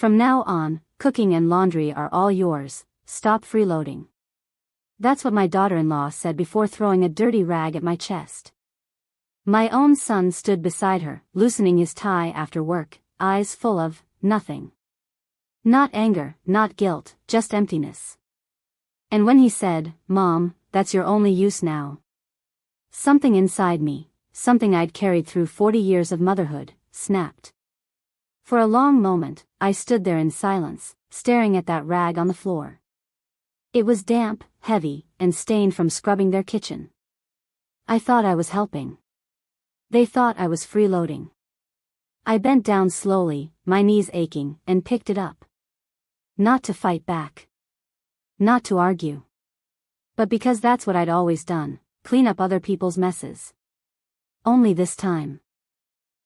From now on, cooking and laundry are all yours, stop freeloading. That's what my daughter-in-law said before throwing a dirty rag at my chest. My own son stood beside her, loosening his tie after work, eyes full of nothing. Not anger, not guilt, just emptiness. And when he said, "Mom, that's your only use now," something inside me, something I'd carried through 40 years of motherhood, snapped. For a long moment, I stood there in silence, staring at that rag on the floor. It was damp, heavy, and stained from scrubbing their kitchen. I thought I was helping. They thought I was freeloading. I bent down slowly, my knees aching, and picked it up. Not to fight back. Not to argue. But because that's what I'd always done, clean up other people's messes. Only this time.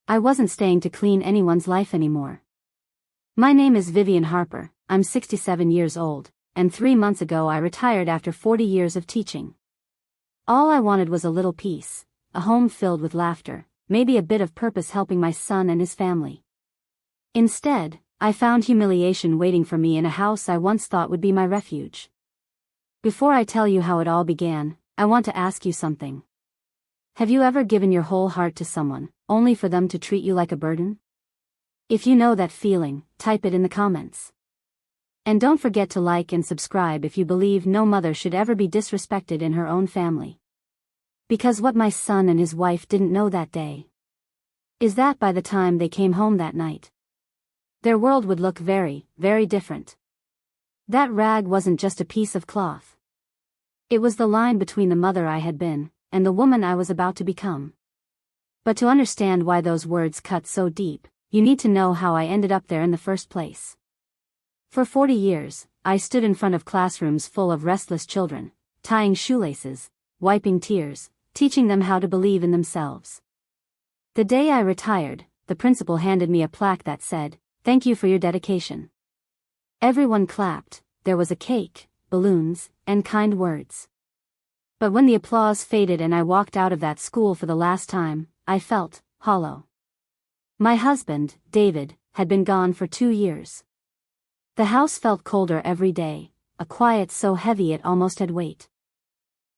I wasn't staying to clean anyone's life anymore. My name is Vivian Harper, I'm 67 years old, and 3 months ago I retired after 40 years of teaching. All I wanted was a little peace, a home filled with laughter, maybe a bit of purpose helping my son and his family. Instead, I found humiliation waiting for me in a house I once thought would be my refuge. Before I tell you how it all began, I want to ask you something. Have you ever given your whole heart to someone, only for them to treat you like a burden? If you know that feeling, type it in the comments. And don't forget to like and subscribe if you believe no mother should ever be disrespected in her own family. Because what my son and his wife didn't know that day is that by the time they came home that night, their world would look very, very different. That rag wasn't just a piece of cloth. It was the line between the mother I had been, and the woman I was about to become. But to understand why those words cut so deep, you need to know how I ended up there in the first place. For 40 years, I stood in front of classrooms full of restless children, tying shoelaces, wiping tears, teaching them how to believe in themselves. The day I retired, the principal handed me a plaque that said, "Thank you for your dedication." Everyone clapped, there was a cake, balloons, and kind words. But when the applause faded and I walked out of that school for the last time, I felt hollow. My husband, David, had been gone for 2 years. The house felt colder every day, a quiet so heavy it almost had weight.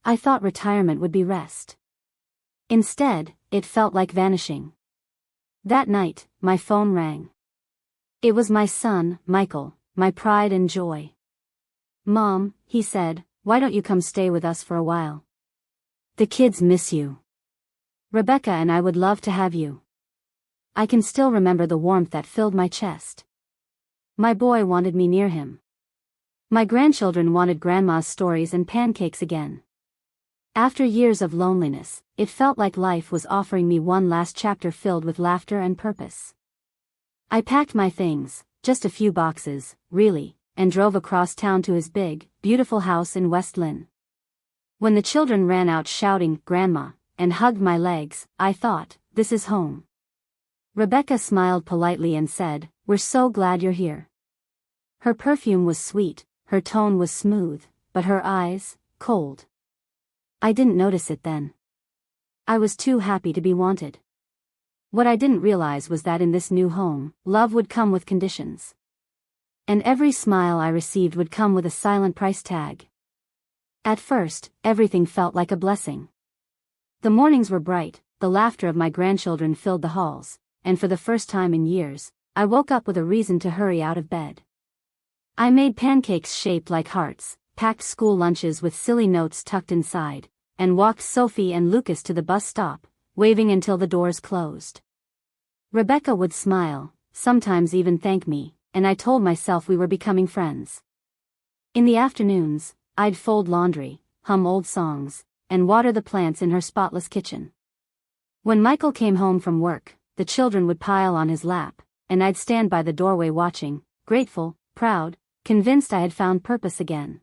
I thought retirement would be rest. Instead, it felt like vanishing. That night, my phone rang. It was my son, Michael, my pride and joy. "Mom," he said, "why don't you come stay with us for a while? The kids miss you. Rebecca and I would love to have you." I can still remember the warmth that filled my chest. My boy wanted me near him. My grandchildren wanted grandma's stories and pancakes again. After years of loneliness, it felt like life was offering me one last chapter filled with laughter and purpose. I packed my things, just a few boxes, really, and drove across town to his big, beautiful house in West Lynn. When the children ran out shouting, "Grandma," and hugged my legs, I thought, this is home. Rebecca smiled politely and said, "We're so glad you're here." Her perfume was sweet, her tone was smooth, but her eyes, cold. I didn't notice it then. I was too happy to be wanted. What I didn't realize was that in this new home, love would come with conditions. And every smile I received would come with a silent price tag. At first, everything felt like a blessing. The mornings were bright, the laughter of my grandchildren filled the halls, and for the first time in years, I woke up with a reason to hurry out of bed. I made pancakes shaped like hearts, packed school lunches with silly notes tucked inside, and walked Sophie and Lucas to the bus stop, waving until the doors closed. Rebecca would smile, sometimes even thank me, and I told myself we were becoming friends. In the afternoons, I'd fold laundry, hum old songs, and water the plants in her spotless kitchen. When Michael came home from work, the children would pile on his lap, and I'd stand by the doorway watching, grateful, proud, convinced I had found purpose again.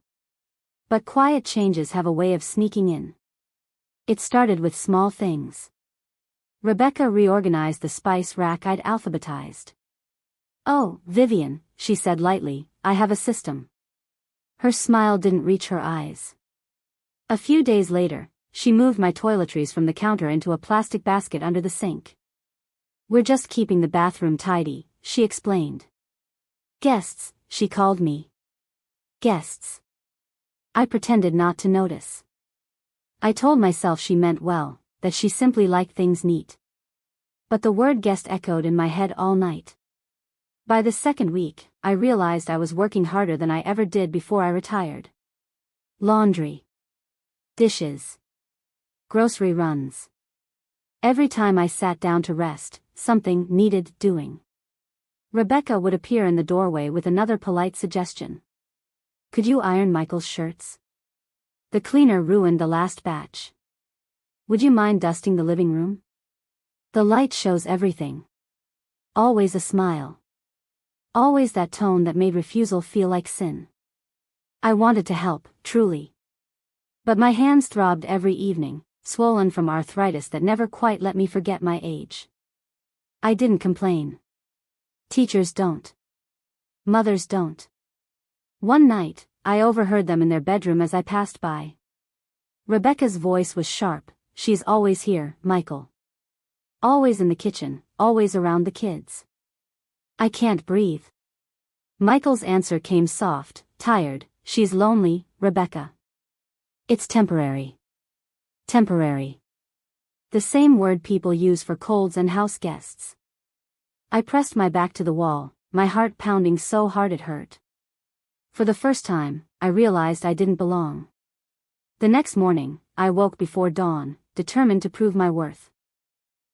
But quiet changes have a way of sneaking in. It started with small things. Rebecca reorganized the spice rack I'd alphabetized. "Oh, Vivian," she said lightly, "I have a system." Her smile didn't reach her eyes. A few days later, she moved my toiletries from the counter into a plastic basket under the sink. "We're just keeping the bathroom tidy," she explained. Guests, she called me. Guests. I pretended not to notice. I told myself she meant well, that she simply liked things neat. But the word guest echoed in my head all night. By the second week, I realized I was working harder than I ever did before I retired. Laundry. Dishes. Grocery runs. Every time I sat down to rest, something needed doing. Rebecca would appear in the doorway with another polite suggestion. Could you iron Michael's shirts? The cleaner ruined the last batch. Would you mind dusting the living room? The light shows everything. Always a smile. Always that tone that made refusal feel like sin. I wanted to help, truly. But my hands throbbed every evening, swollen from arthritis that never quite let me forget my age. I didn't complain. Teachers don't. Mothers don't. One night, I overheard them in their bedroom as I passed by. Rebecca's voice was sharp. She's always here, Michael. Always in the kitchen, always around the kids. I can't breathe. Michael's answer came soft, tired. She's lonely, Rebecca. It's temporary. Temporary. The same word people use for colds and house guests. I pressed my back to the wall, my heart pounding so hard it hurt. For the first time, I realized I didn't belong. The next morning, I woke before dawn, determined to prove my worth.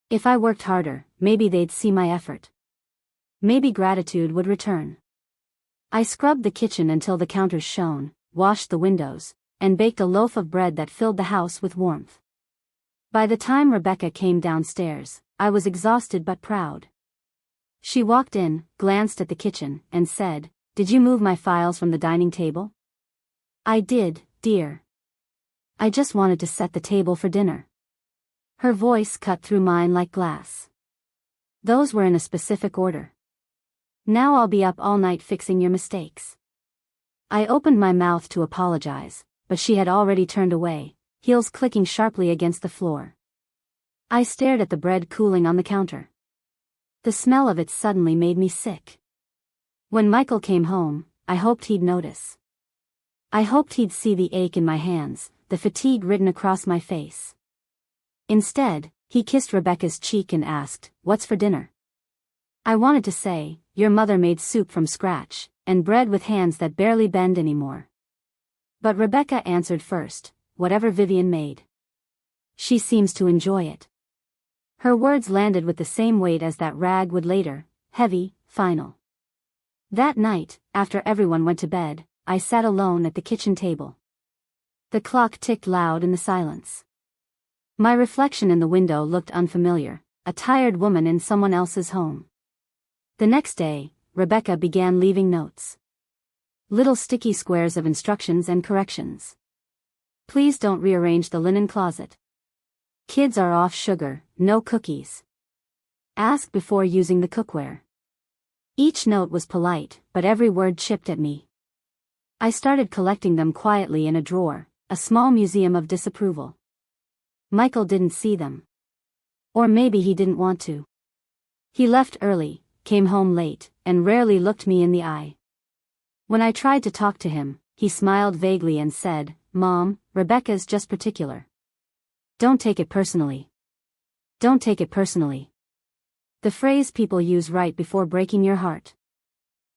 If I worked harder, maybe they'd see my effort. Maybe gratitude would return. I scrubbed the kitchen until the counters shone, washed the windows, and baked a loaf of bread that filled the house with warmth. By the time Rebecca came downstairs, I was exhausted but proud. She walked in, glanced at the kitchen, and said, "Did you move my files from the dining table?" "I did, dear. I just wanted to set the table for dinner." Her voice cut through mine like glass. "Those were in a specific order. Now I'll be up all night fixing your mistakes." I opened my mouth to apologize, but she had already turned away, heels clicking sharply against the floor. I stared at the bread cooling on the counter. The smell of it suddenly made me sick. When Michael came home, I hoped he'd notice. I hoped he'd see the ache in my hands, the fatigue written across my face. Instead, he kissed Rebecca's cheek and asked, "What's for dinner?" I wanted to say, "Your mother made soup from scratch, and bread with hands that barely bend anymore." But Rebecca answered first, "Whatever Vivian made. She seems to enjoy it." Her words landed with the same weight as that rag would later, heavy, final. That night, after everyone went to bed, I sat alone at the kitchen table. The clock ticked loud in the silence. My reflection in the window looked unfamiliar, a tired woman in someone else's home. The next day, Rebecca began leaving notes. Little sticky squares of instructions and corrections. Please don't rearrange the linen closet. Kids are off sugar, no cookies. Ask before using the cookware. Each note was polite, but every word chipped at me. I started collecting them quietly in a drawer, a small museum of disapproval. Michael didn't see them. Or maybe he didn't want to. He left early, came home late, and rarely looked me in the eye. When I tried to talk to him, he smiled vaguely and said, "Mom, Rebecca's just particular. Don't take it personally. Don't take it personally." The phrase people use right before breaking your heart.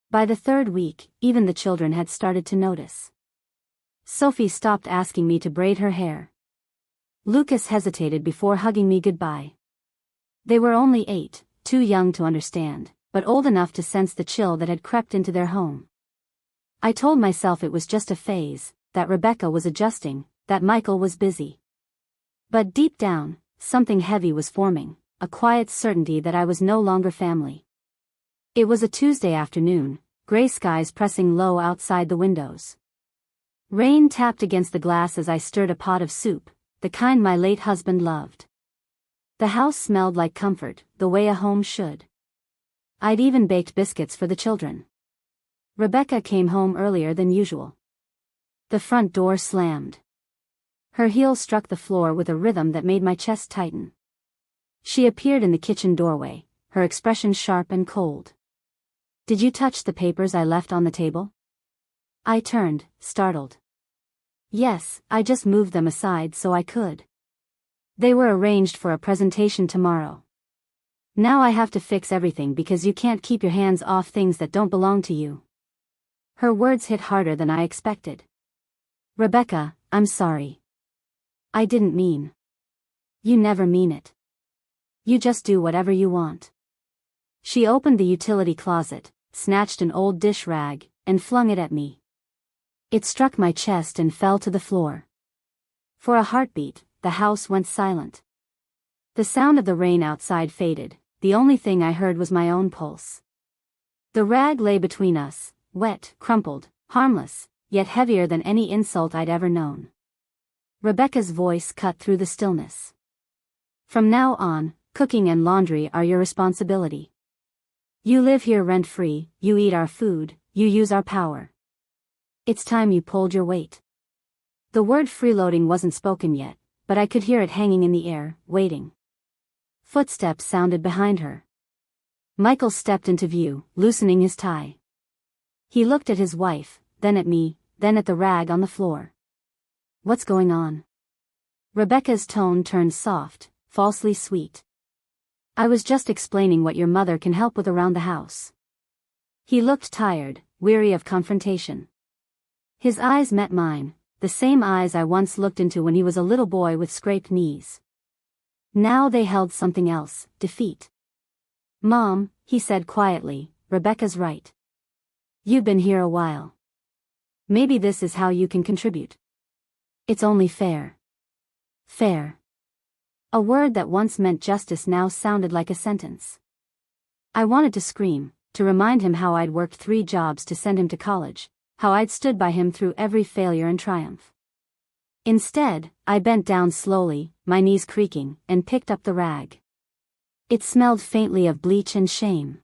By the third week, even the children had started to notice. Sophie stopped asking me to braid her hair. Lucas hesitated before hugging me goodbye. They were only 8, too young to understand, but old enough to sense the chill that had crept into their home. I told myself it was just a phase, that Rebecca was adjusting, that Michael was busy. But deep down, something heavy was forming, a quiet certainty that I was no longer family. It was a Tuesday afternoon, gray skies pressing low outside the windows. Rain tapped against the glass as I stirred a pot of soup, the kind my late husband loved. The house smelled like comfort, the way a home should. I'd even baked biscuits for the children. Rebecca came home earlier than usual. The front door slammed. Her heels struck the floor with a rhythm that made my chest tighten. She appeared in the kitchen doorway, her expression sharp and cold. Did you touch the papers I left on the table? I turned, startled. Yes, I just moved them aside so I could. They were arranged for a presentation tomorrow. Now I have to fix everything because you can't keep your hands off things that don't belong to you. Her words hit harder than I expected. Rebecca, I'm sorry. I didn't mean. You never mean it. You just do whatever you want. She opened the utility closet, snatched an old dish rag, and flung it at me. It struck my chest and fell to the floor. For a heartbeat, the house went silent. The sound of the rain outside faded, the only thing I heard was my own pulse. The rag lay between us, wet, crumpled, harmless, yet heavier than any insult I'd ever known. Rebecca's voice cut through the stillness. From now on, cooking and laundry are your responsibility. You live here rent-free, you eat our food, you use our power. It's time you pulled your weight. The word freeloading wasn't spoken yet, but I could hear it hanging in the air, waiting. Footsteps sounded behind her. Michael stepped into view, loosening his tie. He looked at his wife, then at me, then at the rag on the floor. What's going on? Rebecca's tone turned soft, falsely sweet. I was just explaining what your mother can help with around the house. He looked tired, weary of confrontation. His eyes met mine, the same eyes I once looked into when he was a little boy with scraped knees. Now they held something else, defeat. Mom, he said quietly, Rebecca's right. You've been here a while. Maybe this is how you can contribute. It's only fair. Fair. A word that once meant justice now sounded like a sentence. I wanted to scream, to remind him how I'd worked 3 jobs to send him to college, how I'd stood by him through every failure and triumph. Instead, I bent down slowly, my knees creaking, and picked up the rag. It smelled faintly of bleach and shame.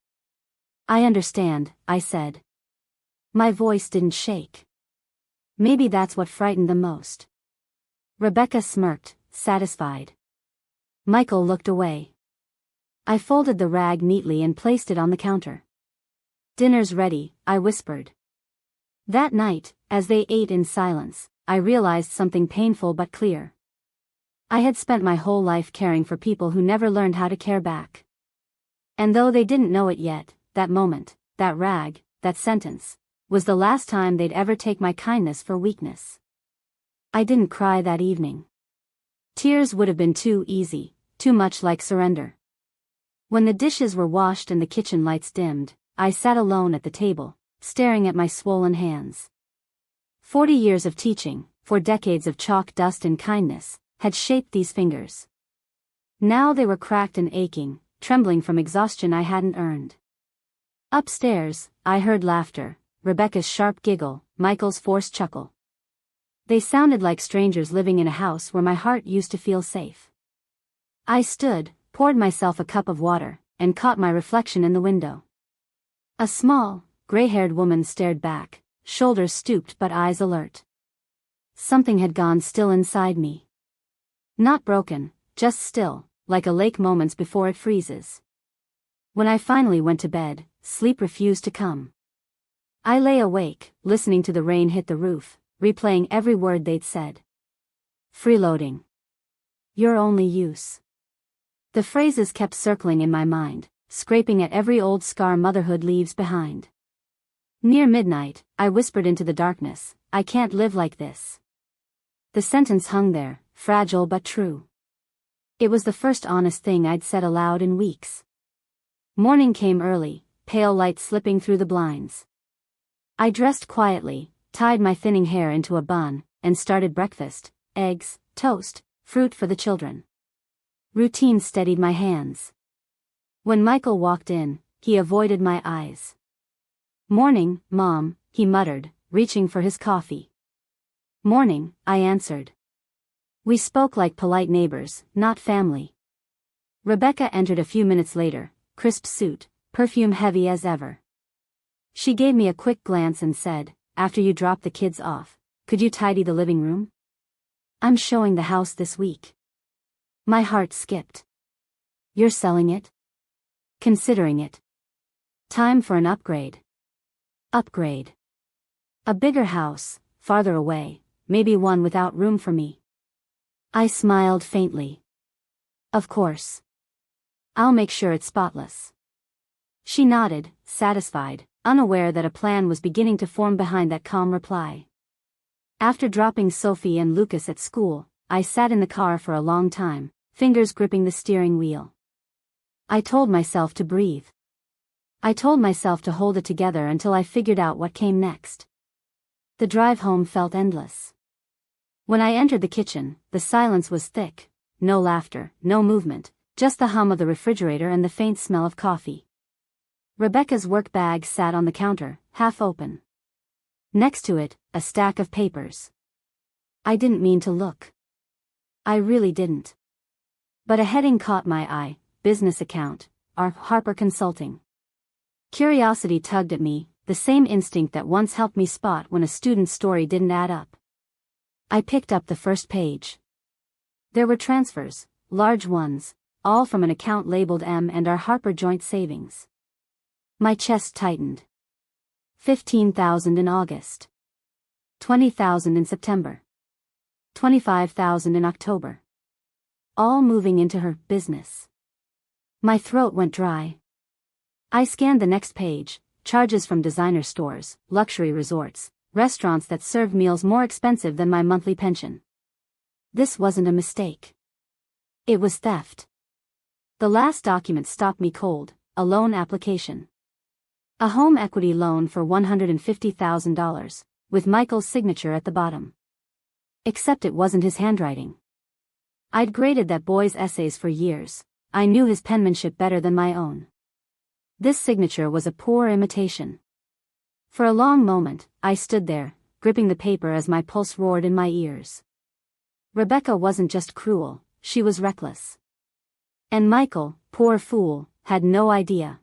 I understand, I said. My voice didn't shake. Maybe that's what frightened them most. Rebecca smirked, satisfied. Michael looked away. I folded the rag neatly and placed it on the counter. Dinner's ready, I whispered. That night, as they ate in silence, I realized something painful but clear. I had spent my whole life caring for people who never learned how to care back. And though they didn't know it yet, that moment, that rag, that sentence, was the last time they'd ever take my kindness for weakness. I didn't cry that evening. Tears would have been too easy, too much like surrender. When the dishes were washed and the kitchen lights dimmed, I sat alone at the table, staring at my swollen hands. 40 years of teaching, 4 decades of chalk dust and kindness, had shaped these fingers. Now they were cracked and aching, trembling from exhaustion I hadn't earned. Upstairs, I heard laughter, Rebecca's sharp giggle, Michael's forced chuckle. They sounded like strangers living in a house where my heart used to feel safe. I stood, poured myself a cup of water, and caught my reflection in the window. A small, gray-haired woman stared back, shoulders stooped but eyes alert. Something had gone still inside me. Not broken, just still, like a lake moments before it freezes. When I finally went to bed, sleep refused to come. I lay awake, listening to the rain hit the roof, replaying every word they'd said. Freeloading. Your only use. The phrases kept circling in my mind, scraping at every old scar motherhood leaves behind. Near midnight, I whispered into the darkness, I can't live like this. The sentence hung there, fragile but true. It was the first honest thing I'd said aloud in weeks. Morning came early, pale light slipping through the blinds. I dressed quietly, tied my thinning hair into a bun, and started breakfast, eggs, toast, fruit for the children. Routine steadied my hands. When Michael walked in, he avoided my eyes. Morning, Mom, he muttered, reaching for his coffee. Morning, I answered. We spoke like polite neighbors, not family. Rebecca entered a few minutes later, crisp suit, perfume heavy as ever. She gave me a quick glance and said, after you drop the kids off, could you tidy the living room? I'm showing the house this week. My heart skipped. You're selling it? Considering it. Time for an upgrade. Upgrade. A bigger house, farther away, maybe one without room for me. I smiled faintly. Of course. I'll make sure it's spotless. She nodded, satisfied, unaware that a plan was beginning to form behind that calm reply. After dropping Sophie and Lucas at school, I sat in the car for a long time, fingers gripping the steering wheel. I told myself to breathe. I told myself to hold it together until I figured out what came next. The drive home felt endless. When I entered the kitchen, the silence was thick. No laughter, no movement, just the hum of the refrigerator and the faint smell of coffee. Rebecca's work bag sat on the counter, half open. Next to it, a stack of papers. I didn't mean to look. I really didn't. But a heading caught my eye: business account, Harper Consulting. Curiosity tugged at me, the same instinct that once helped me spot when a student's story didn't add up. I picked up the first page. There were transfers, large ones, all from an account labeled M&R Harper Joint Savings. My chest tightened. $15,000 in August. $20,000 in September. $25,000 in October. All moving into her business. My throat went dry. I scanned the next page: charges from designer stores, luxury resorts, restaurants that served meals more expensive than my monthly pension. This wasn't a mistake. It was theft. The last document stopped me cold: a loan application. A home equity loan for $150,000, with Michael's signature at the bottom. Except it wasn't his handwriting. I'd graded that boy's essays for years. I knew his penmanship better than my own. This signature was a poor imitation. For a long moment, I stood there, gripping the paper as my pulse roared in my ears. Rebecca wasn't just cruel, she was reckless. And Michael, poor fool, had no idea.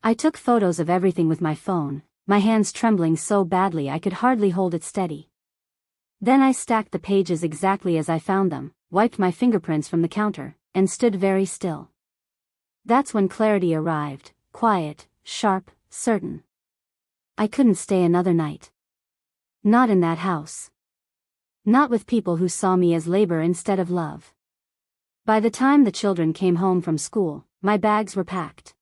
I took photos of everything with my phone, my hands trembling so badly I could hardly hold it steady. Then I stacked the pages exactly as I found them, wiped my fingerprints from the counter, and stood very still. That's when clarity arrived, quiet, sharp, certain. I couldn't stay another night. Not in that house. Not with people who saw me as labor instead of love. By the time the children came home from school, my bags were packed.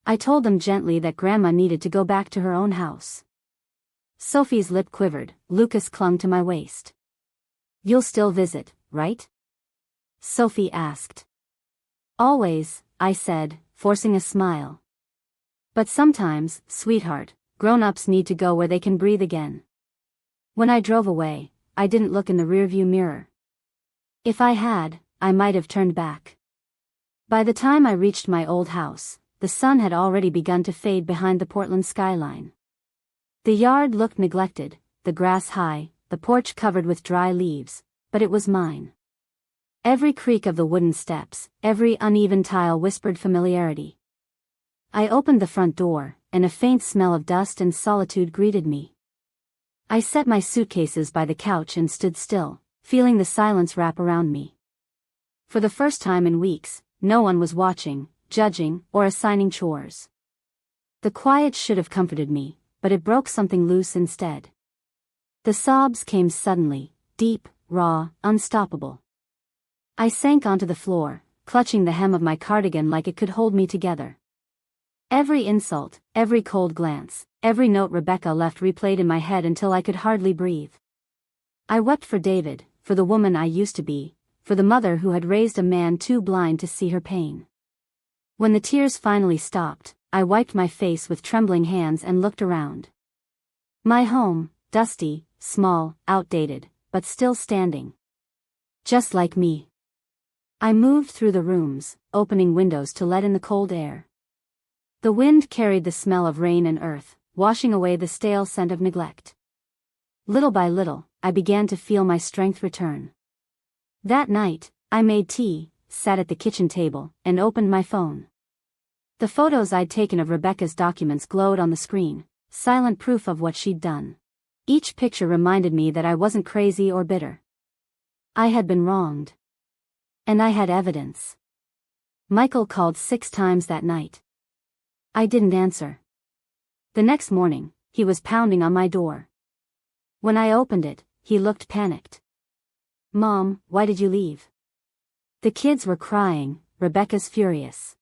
I told them gently that Grandma needed to go back to her own house. Sophie's lip quivered, Lucas clung to my waist. "You'll still visit, right?" Sophie asked. "Always," I said, forcing a smile. "But sometimes, sweetheart, grown-ups need to go where they can breathe again." When I drove away, I didn't look in the rearview mirror. If I had, I might have turned back. By the time I reached my old house, the sun had already begun to fade behind the Portland skyline. The yard looked neglected, the grass high, the porch covered with dry leaves, but it was mine. Every creak of the wooden steps, every uneven tile whispered familiarity. I opened the front door, and a faint smell of dust and solitude greeted me. I set my suitcases by the couch and stood still, feeling the silence wrap around me. For the first time in weeks, no one was watching, judging, or assigning chores. The quiet should have comforted me, but it broke something loose instead. The sobs came suddenly, deep, raw, unstoppable. I sank onto the floor, clutching the hem of my cardigan like it could hold me together. Every insult, every cold glance, every note Rebecca left replayed in my head until I could hardly breathe. I wept for David, for the woman I used to be, for the mother who had raised a man too blind to see her pain. When the tears finally stopped, I wiped my face with trembling hands and looked around. My home, dusty, small, outdated, but still standing. Just like me. I moved through the rooms, opening windows to let in the cold air. The wind carried the smell of rain and earth, washing away the stale scent of neglect. Little by little, I began to feel my strength return. That night, I made tea, sat at the kitchen table, and opened my phone. The photos I'd taken of Rebecca's documents glowed on the screen, silent proof of what she'd done. Each picture reminded me that I wasn't crazy or bitter. I had been wronged. And I had evidence. Michael called 6 times that night. I didn't answer. The next morning, he was pounding on my door. When I opened it, he looked panicked. "Mom, why did you leave?" "The kids were crying, Rebecca's furious.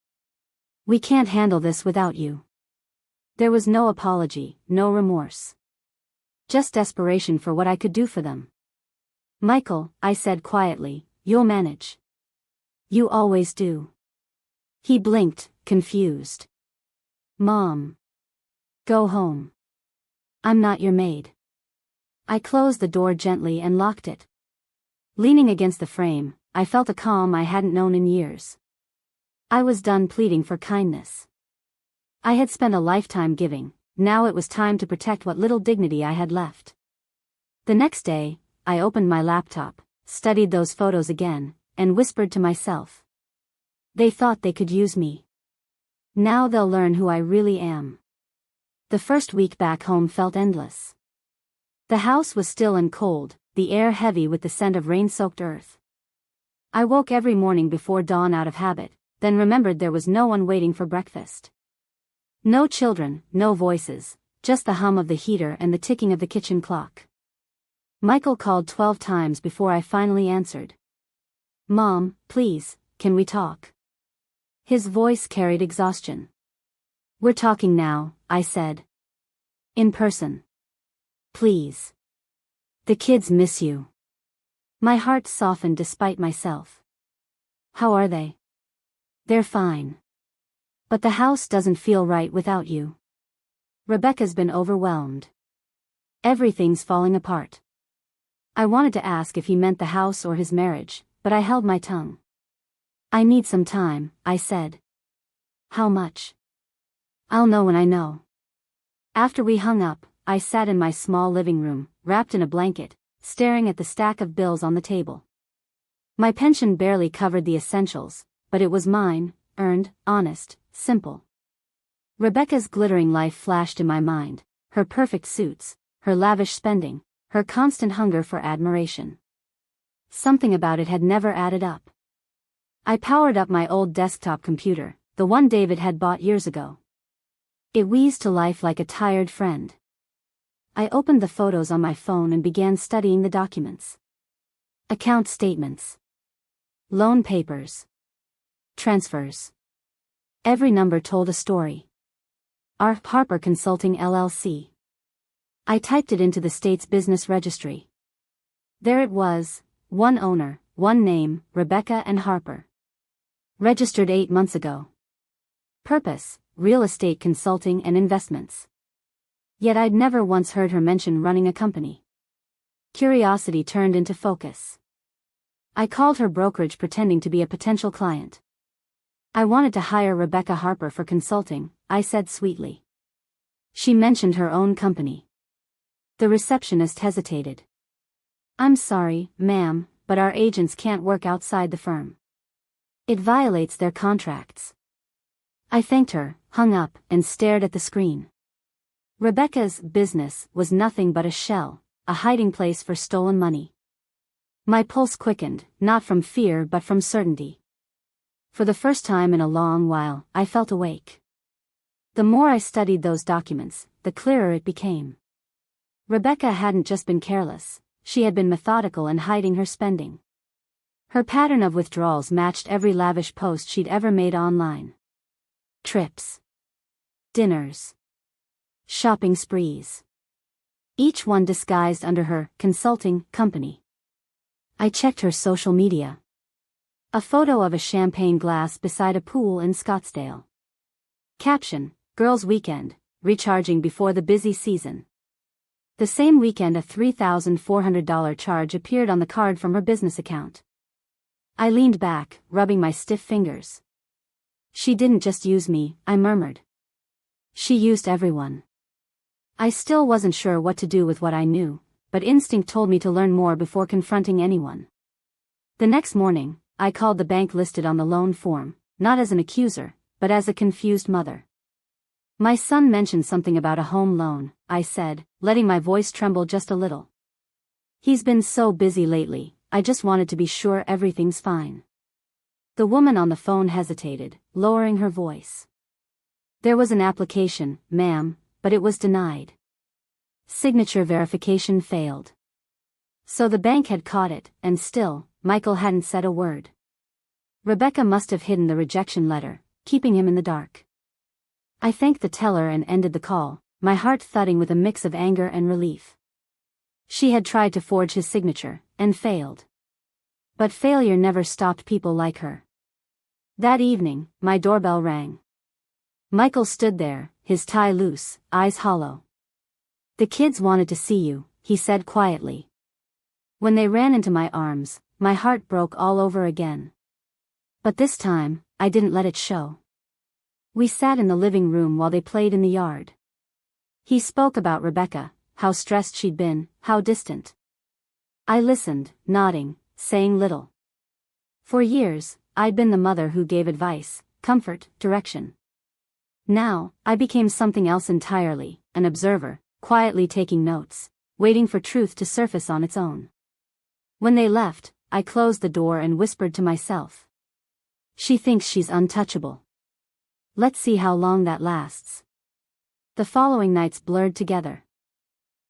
We can't handle this without you." There was no apology, no remorse. Just desperation for what I could do for them. "Michael," I said quietly, "you'll manage. You always do." He blinked, confused. "Mom. Go home. I'm not your maid." I closed the door gently and locked it. Leaning against the frame, I felt a calm I hadn't known in years. I was done pleading for kindness. I had spent a lifetime giving, now it was time to protect what little dignity I had left. The next day, I opened my laptop, studied those photos again, and whispered to myself. They thought they could use me. Now they'll learn who I really am. The first week back home felt endless. The house was still and cold, the air heavy with the scent of rain-soaked earth. I woke every morning before dawn out of habit, then remembered there was no one waiting for breakfast. No children, no voices, just the hum of the heater and the ticking of the kitchen clock. Michael called 12 times before I finally answered. "Mom, please, can we talk?" His voice carried exhaustion. "We're talking now," I said. "In person. Please. The kids miss you." My heart softened despite myself. "How are they?" "They're fine. But the house doesn't feel right without you. Rebecca's been overwhelmed. Everything's falling apart." I wanted to ask if he meant the house or his marriage, but I held my tongue. "I need some time," I said. "How much?" "I'll know when I know." After we hung up, I sat in my small living room, wrapped in a blanket, staring at the stack of bills on the table. My pension barely covered the essentials, but it was mine, earned, honest, simple. Rebecca's glittering life flashed in my mind, her perfect suits, her lavish spending, her constant hunger for admiration. Something about it had never added up. I powered up my old desktop computer, the one David had bought years ago. It wheezed to life like a tired friend. I opened the photos on my phone and began studying the documents. Account statements. Loan papers. Transfers. Every number told a story. R. Harper Consulting LLC. I typed it into the state's business registry. There it was, one owner, one name, Rebecca and Harper. Registered 8 months ago. Purpose, real estate consulting and investments. Yet I'd never once heard her mention running a company. Curiosity turned into focus. I called her brokerage pretending to be a potential client. "I wanted to hire Rebecca Harper for consulting," I said sweetly. She mentioned her own company. The receptionist hesitated. "I'm sorry, ma'am, but our agents can't work outside the firm. It violates their contracts." I thanked her, hung up, and stared at the screen. Rebecca's business was nothing but a shell, a hiding place for stolen money. My pulse quickened, not from fear but from certainty. For the first time in a long while, I felt awake. The more I studied those documents, the clearer it became. Rebecca hadn't just been careless, she had been methodical in hiding her spending. Her pattern of withdrawals matched every lavish post she'd ever made online. Trips. Dinners. Shopping sprees. Each one disguised under her consulting company. I checked her social media. A photo of a champagne glass beside a pool in Scottsdale. Caption, "Girls' Weekend, recharging before the busy season." The same weekend a $3,400 charge appeared on the card from her business account. I leaned back, rubbing my stiff fingers. "She didn't just use me," I murmured. "She used everyone." I still wasn't sure what to do with what I knew, but instinct told me to learn more before confronting anyone. The next morning, I called the bank listed on the loan form, not as an accuser, but as a confused mother. "My son mentioned something about a home loan," I said, letting my voice tremble just a little. "He's been so busy lately, I just wanted to be sure everything's fine." The woman on the phone hesitated, lowering her voice. There was an application, ma'am, but it was denied. Signature verification failed. So the bank had caught it, and still, Michael hadn't said a word. Rebecca must have hidden the rejection letter, keeping him in the dark. I thanked the teller and ended the call, my heart thudding with a mix of anger and relief. She had tried to forge his signature, and failed. But failure never stopped people like her. That evening, my doorbell rang. Michael stood there, his tie loose, eyes hollow. "The kids wanted to see you," he said quietly. When they ran into my arms, my heart broke all over again. But this time, I didn't let it show. We sat in the living room while they played in the yard. He spoke about Rebecca, how stressed she'd been, how distant. I listened, nodding, saying little. For years, I'd been the mother who gave advice, comfort, direction. Now, I became something else entirely, an observer, quietly taking notes, waiting for truth to surface on its own. When they left, I closed the door and whispered to myself. She thinks she's untouchable. Let's see how long that lasts. The following nights blurred together.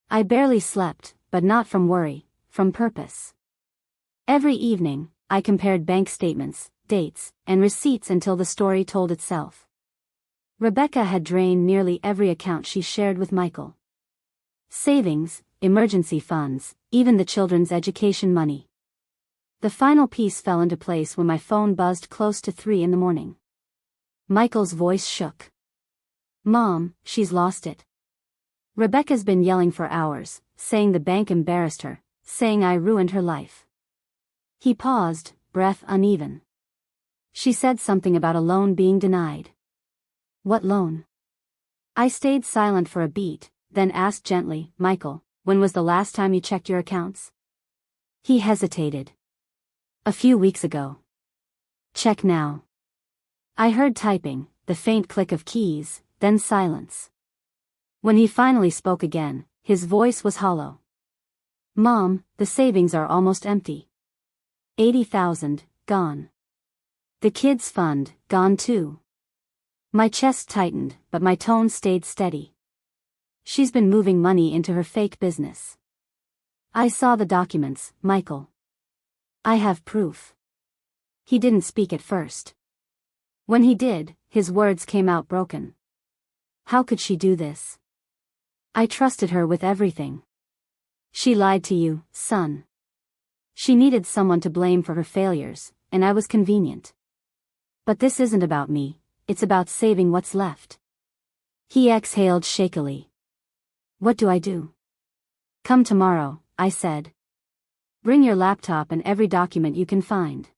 I barely slept, but not from worry, from purpose. Every evening, I compared bank statements, dates, and receipts until the story told itself. Rebecca had drained nearly every account she shared with Michael. Savings, emergency funds, even the children's education money. The final piece fell into place when my phone buzzed close to 3 a.m. Michael's voice shook. "Mom, she's lost it. Rebecca's been yelling for hours, saying the bank embarrassed her, saying I ruined her life." He paused, breath uneven. "She said something about a loan being denied." "What loan?" I stayed silent for a beat, then asked gently, "Michael, when was the last time you checked your accounts?" He hesitated. "A few weeks ago." "Check now." I heard typing, the faint click of keys, then silence. When he finally spoke again, his voice was hollow. "Mom, the savings are almost empty. 80,000, gone. The kids' fund, gone too." My chest tightened, but my tone stayed steady. "She's been moving money into her fake business. I saw the documents, Michael. I have proof." He didn't speak at first. When he did, his words came out broken. "How could she do this? I trusted her with everything. She lied to you, son. She needed someone to blame for her failures, and I was convenient. But this isn't about me, it's about saving what's left." He exhaled shakily. "What do I do?" "Come tomorrow," I said. "Bring your laptop and every document you can find.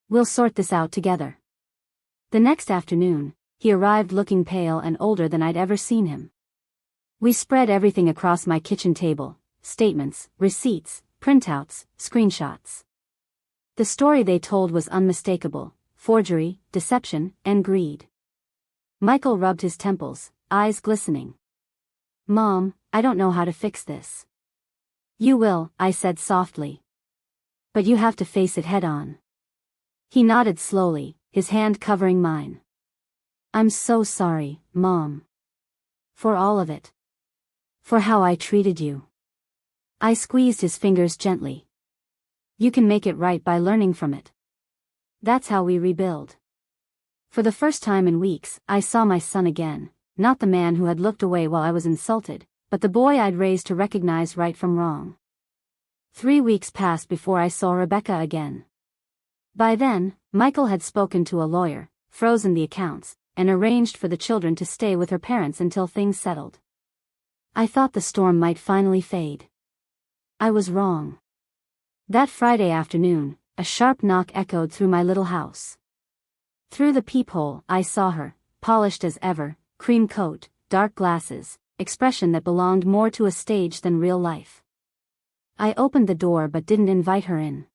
We'll sort this out together." The next afternoon, he arrived looking pale and older than I'd ever seen him. We spread everything across my kitchen table, statements, receipts, printouts, screenshots. The story they told was unmistakable: forgery, deception, and greed. Michael rubbed his temples, eyes glistening. "Mom, I don't know how to fix this." "You will," I said softly. "But you have to face it head on." He nodded slowly, his hand covering mine. "I'm so sorry, Mom. For all of it. For how I treated you." I squeezed his fingers gently. "You can make it right by learning from it. That's how we rebuild." For the first time in weeks, I saw my son again, not the man who had looked away while I was insulted, but the boy I'd raised to recognize right from wrong. 3 weeks passed before I saw Rebecca again. By then, Michael had spoken to a lawyer, frozen the accounts, and arranged for the children to stay with her parents until things settled. I thought the storm might finally fade. I was wrong. That Friday afternoon, a sharp knock echoed through my little house. Through the peephole, I saw her, polished as ever, cream coat, dark glasses, expression that belonged more to a stage than real life. I opened the door but didn't invite her in.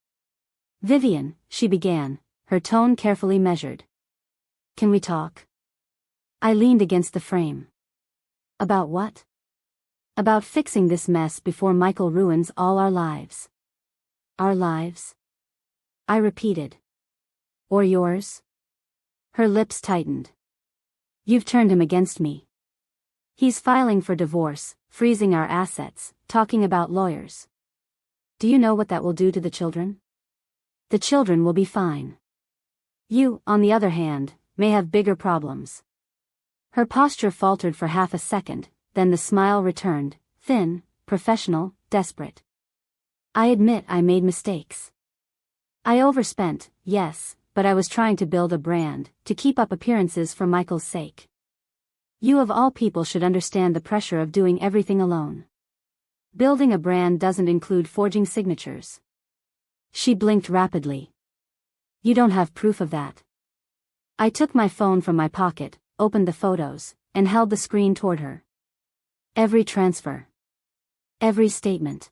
"Vivian," she began, her tone carefully measured. "Can we talk?" I leaned against the frame. "About what?" "About fixing this mess before Michael ruins all our lives." "Our lives?" I repeated. "Or yours?" Her lips tightened. You've turned him against me. He's filing for divorce, freezing our assets, talking about lawyers. Do you know what that will do to the children? The children will be fine. You, on the other hand, may have bigger problems. Her posture faltered for half a second, then the smile returned, thin, professional, desperate. I admit I made mistakes. I overspent, yes, but I was trying to build a brand, to keep up appearances for Michael's sake. You of all people should understand the pressure of doing everything alone. Building a brand doesn't include forging signatures. She blinked rapidly. You don't have proof of that. I took my phone from my pocket, opened the photos, and held the screen toward her. Every transfer. Every statement.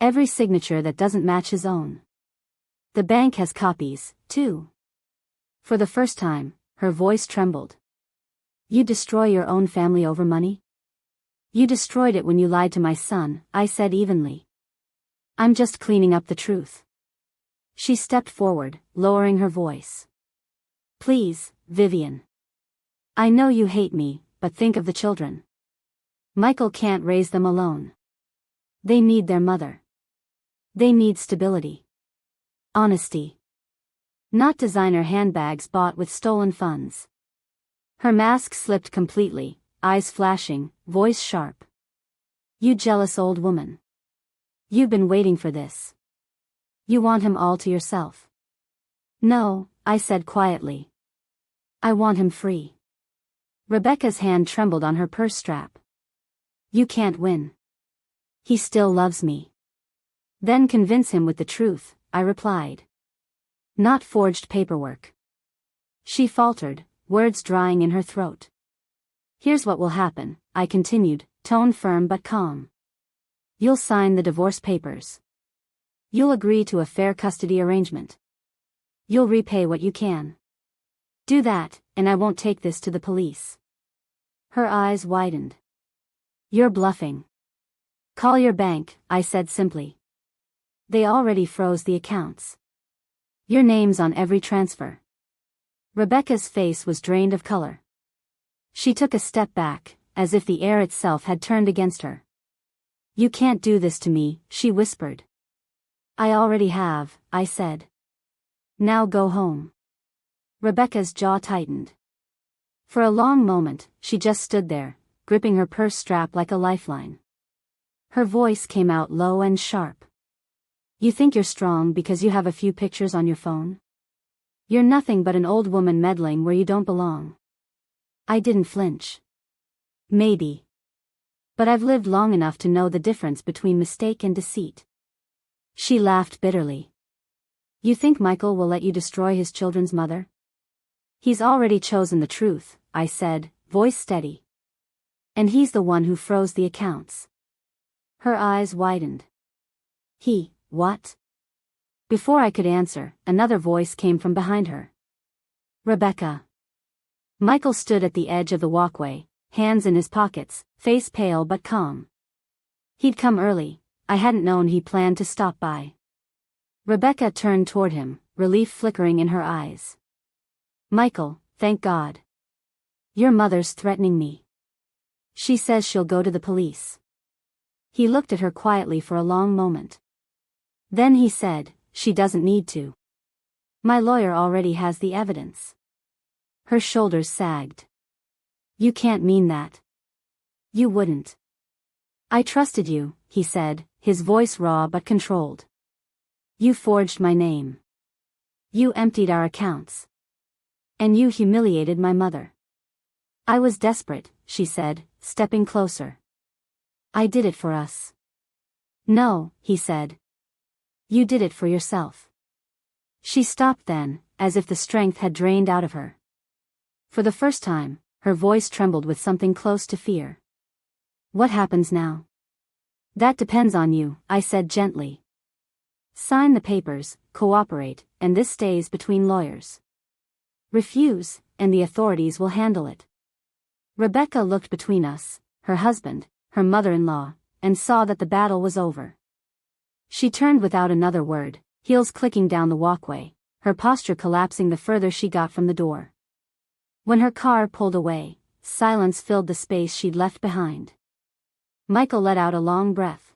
Every signature that doesn't match his own. The bank has copies, too. For the first time, her voice trembled. You destroy your own family over money? You destroyed it when you lied to my son, I said evenly. I'm just cleaning up the truth. She stepped forward, lowering her voice. Please, Vivian. I know you hate me, but think of the children. Michael can't raise them alone. They need their mother. They need stability. Honesty. Not designer handbags bought with stolen funds. Her mask slipped completely, eyes flashing, voice sharp. You jealous old woman. You've been waiting for this. You want him all to yourself. No, I said quietly. I want him free. Rebecca's hand trembled on her purse strap. You can't win. He still loves me. Then convince him with the truth, I replied. Not forged paperwork. She faltered, words drying in her throat. Here's what will happen, I continued, tone firm but calm. You'll sign the divorce papers. You'll agree to a fair custody arrangement. You'll repay what you can. Do that, and I won't take this to the police. Her eyes widened. You're bluffing. Call your bank, I said simply. They already froze the accounts. Your name's on every transfer. Rebecca's face was drained of color. She took a step back, as if the air itself had turned against her. You can't do this to me, she whispered. I already have, I said. Now go home. Rebecca's jaw tightened. For a long moment, she just stood there, gripping her purse strap like a lifeline. Her voice came out low and sharp. You think you're strong because you have a few pictures on your phone? You're nothing but an old woman meddling where you don't belong. I didn't flinch. Maybe. But I've lived long enough to know the difference between mistake and deceit. She laughed bitterly. You think Michael will let you destroy his children's mother? He's already chosen the truth, I said, voice steady. And he's the one who froze the accounts. Her eyes widened. What? Before I could answer, another voice came from behind her. Rebecca. Michael stood at the edge of the walkway, hands in his pockets, face pale but calm. He'd come early, I hadn't known he planned to stop by. Rebecca turned toward him, relief flickering in her eyes. Michael, thank God. Your mother's threatening me. She says she'll go to the police. He looked at her quietly for a long moment. Then he said, she doesn't need to. My lawyer already has the evidence. Her shoulders sagged. You can't mean that. You wouldn't. I trusted you, he said, his voice raw but controlled. You forged my name. You emptied our accounts. And you humiliated my mother. I was desperate, she said, stepping closer. I did it for us. No, he said. You did it for yourself. She stopped then, as if the strength had drained out of her. For the first time, her voice trembled with something close to fear. What happens now? That depends on you, I said gently. Sign the papers, cooperate, and this stays between lawyers. Refuse, and the authorities will handle it. Rebecca looked between us, her husband, her mother-in-law, and saw that the battle was over. She turned without another word, heels clicking down the walkway, her posture collapsing the further she got from the door. When her car pulled away, silence filled the space she'd left behind. Michael let out a long breath.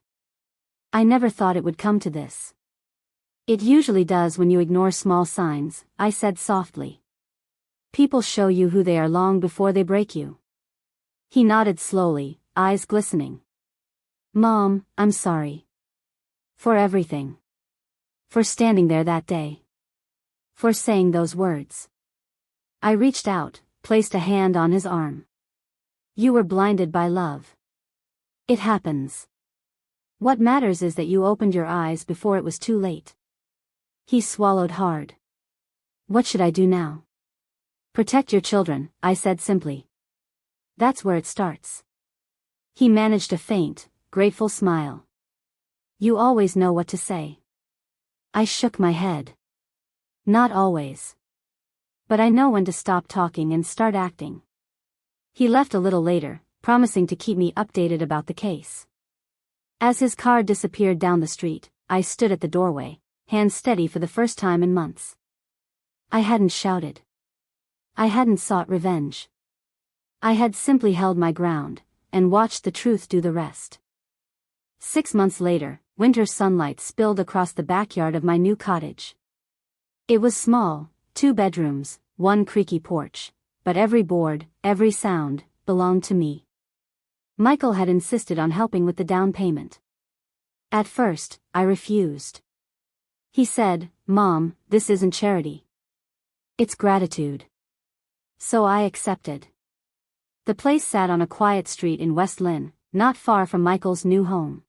I never thought it would come to this. It usually does when you ignore small signs, I said softly. People show you who they are long before they break you. He nodded slowly, eyes glistening. Mom, I'm sorry. For everything. For standing there that day. For saying those words. I reached out, placed a hand on his arm. You were blinded by love. It happens. What matters is that you opened your eyes before it was too late. He swallowed hard. What should I do now? Protect your children, I said simply. That's where it starts. He managed a faint, grateful smile. You always know what to say. I shook my head. Not always. But I know when to stop talking and start acting. He left a little later, promising to keep me updated about the case. As his car disappeared down the street, I stood at the doorway, hands steady for the first time in months. I hadn't shouted. I hadn't sought revenge. I had simply held my ground, and watched the truth do the rest. 6 months later, winter sunlight spilled across the backyard of my new cottage. It was small, 2 bedrooms, 1 creaky porch, but every board, every sound, belonged to me. Michael had insisted on helping with the down payment. At first, I refused. He said, Mom, this isn't charity. It's gratitude. So I accepted. The place sat on a quiet street in West Lynn, not far from Michael's new home.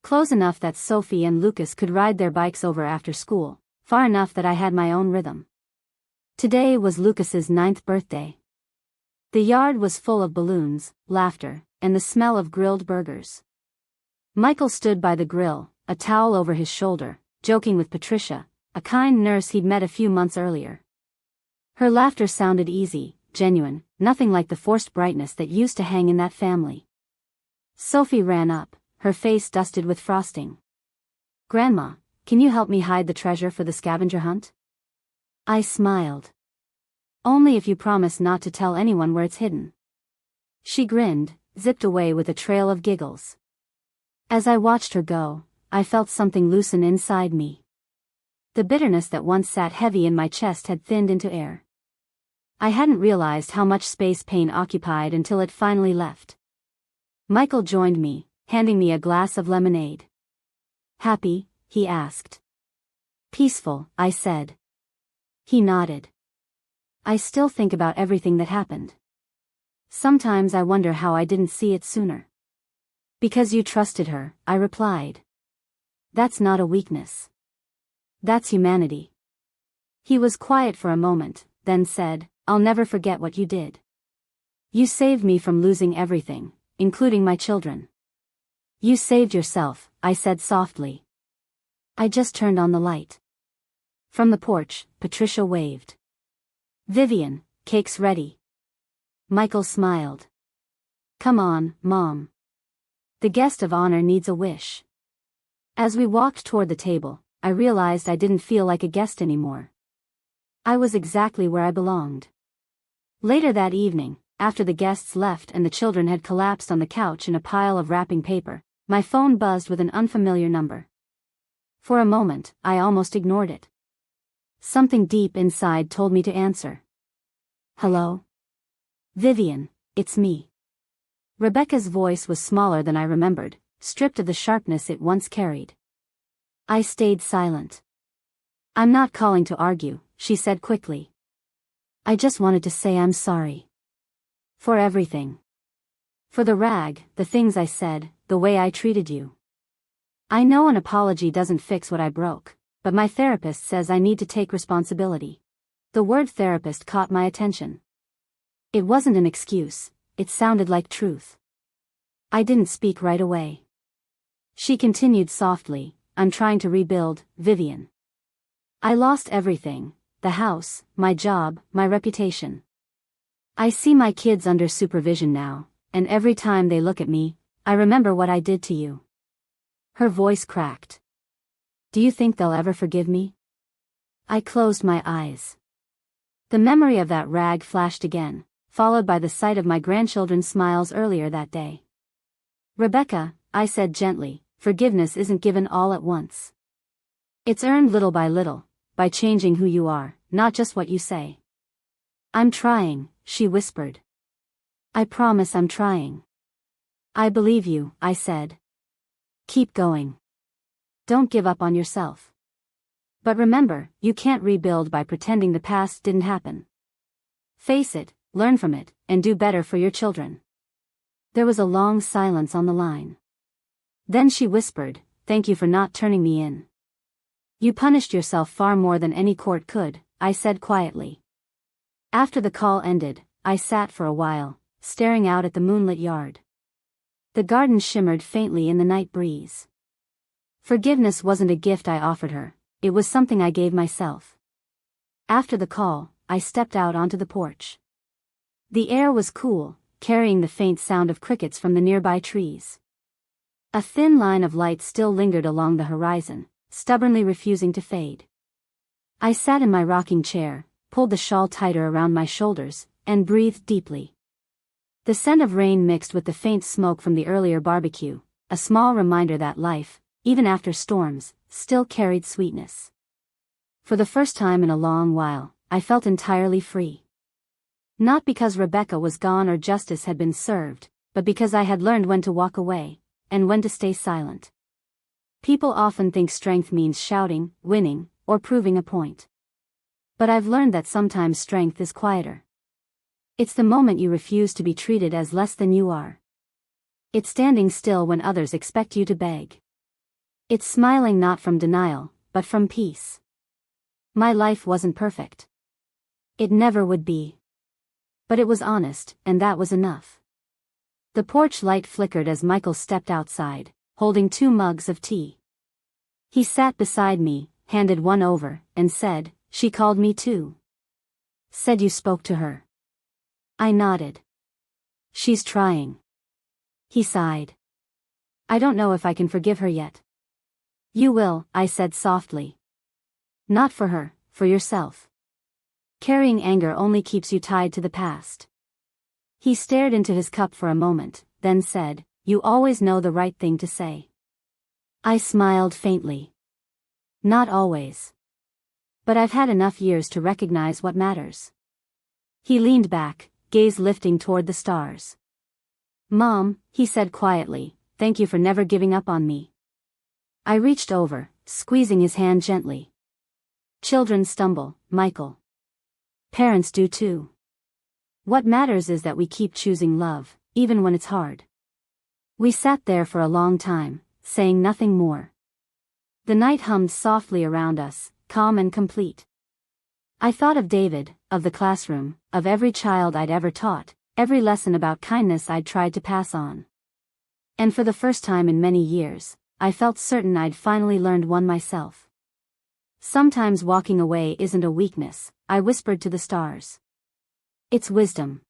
Close enough that Sophie and Lucas could ride their bikes over after school, far enough that I had my own rhythm. Today was Lucas's 9th birthday. The yard was full of balloons, laughter, and the smell of grilled burgers. Michael stood by the grill, a towel over his shoulder, joking with Patricia, a kind nurse he'd met a few months earlier. Her laughter sounded easy, genuine, nothing like the forced brightness that used to hang in that family. Sophie ran up, her face dusted with frosting. Grandma, can you help me hide the treasure for the scavenger hunt? I smiled. Only if you promise not to tell anyone where it's hidden. She grinned, zipped away with a trail of giggles. As I watched her go, I felt something loosen inside me. The bitterness that once sat heavy in my chest had thinned into air. I hadn't realized how much space pain occupied until it finally left. Michael joined me, handing me a glass of lemonade. Happy? He asked. Peaceful, I said. He nodded. I still think about everything that happened. Sometimes I wonder how I didn't see it sooner. Because you trusted her, I replied. That's not a weakness. That's humanity. He was quiet for a moment, then said, I'll never forget what you did. You saved me from losing everything, including my children. You saved yourself, I said softly. I just turned on the light. From the porch, Patricia waved. Vivian, cake's ready. Michael smiled. Come on, Mom. The guest of honor needs a wish. As we walked toward the table, I realized I didn't feel like a guest anymore. I was exactly where I belonged. Later that evening, after the guests left and the children had collapsed on the couch in a pile of wrapping paper, my phone buzzed with an unfamiliar number. For a moment, I almost ignored it. Something deep inside told me to answer. Hello? Vivian, it's me. Rebecca's voice was smaller than I remembered, stripped of the sharpness it once carried. I stayed silent. I'm not calling to argue, she said quickly. I just wanted to say I'm sorry. For everything. For the rag, the things I said, the way I treated you. I know an apology doesn't fix what I broke, but my therapist says I need to take responsibility. The word therapist caught my attention. It wasn't an excuse, it sounded like truth. I didn't speak right away. She continued softly, I'm trying to rebuild, Vivian. I lost everything, the house, my job, my reputation. I see my kids under supervision now, and every time they look at me, I remember what I did to you. Her voice cracked. Do you think they'll ever forgive me? I closed my eyes. The memory of that rag flashed again, followed by the sight of my grandchildren's smiles earlier that day. Rebecca, I said gently, forgiveness isn't given all at once. It's earned little by little, by changing who you are, not just what you say. I'm trying, she whispered. I promise I'm trying. I believe you, I said. Keep going. Don't give up on yourself. But remember, you can't rebuild by pretending the past didn't happen. Face it, learn from it, and do better for your children. There was a long silence on the line. Then she whispered, thank you for not turning me in. You punished yourself far more than any court could, I said quietly. After the call ended, I sat for a while, staring out at the moonlit yard. The garden shimmered faintly in the night breeze. Forgiveness wasn't a gift I offered her, it was something I gave myself. After the call, I stepped out onto the porch. The air was cool, carrying the faint sound of crickets from the nearby trees. A thin line of light still lingered along the horizon, stubbornly refusing to fade. I sat in my rocking chair, pulled the shawl tighter around my shoulders, and breathed deeply. The scent of rain mixed with the faint smoke from the earlier barbecue, a small reminder that life, even after storms, still carried sweetness. For the first time in a long while, I felt entirely free. Not because Rebecca was gone or justice had been served, but because I had learned when to walk away, and when to stay silent. People often think strength means shouting, winning, or proving a point. But I've learned that sometimes strength is quieter. It's the moment you refuse to be treated as less than you are. It's standing still when others expect you to beg. It's smiling not from denial, but from peace. My life wasn't perfect. It never would be. But it was honest, and that was enough. The porch light flickered as Michael stepped outside, holding 2 mugs of tea. He sat beside me, handed one over, and said, she called me too. Said you spoke to her. I nodded. She's trying. He sighed. I don't know if I can forgive her yet. You will, I said softly. Not for her, for yourself. Carrying anger only keeps you tied to the past. He stared into his cup for a moment, then said, you always know the right thing to say. I smiled faintly. Not always. But I've had enough years to recognize what matters. He leaned back, gaze lifting toward the stars. Mom, he said quietly, thank you for never giving up on me. I reached over, squeezing his hand gently. Children stumble, Michael. Parents do too. What matters is that we keep choosing love, even when it's hard. We sat there for a long time, saying nothing more. The night hummed softly around us, calm and complete. I thought of David, of the classroom, of every child I'd ever taught, every lesson about kindness I'd tried to pass on. And for the first time in many years, I felt certain I'd finally learned one myself. Sometimes walking away isn't a weakness, I whispered to the stars. It's wisdom.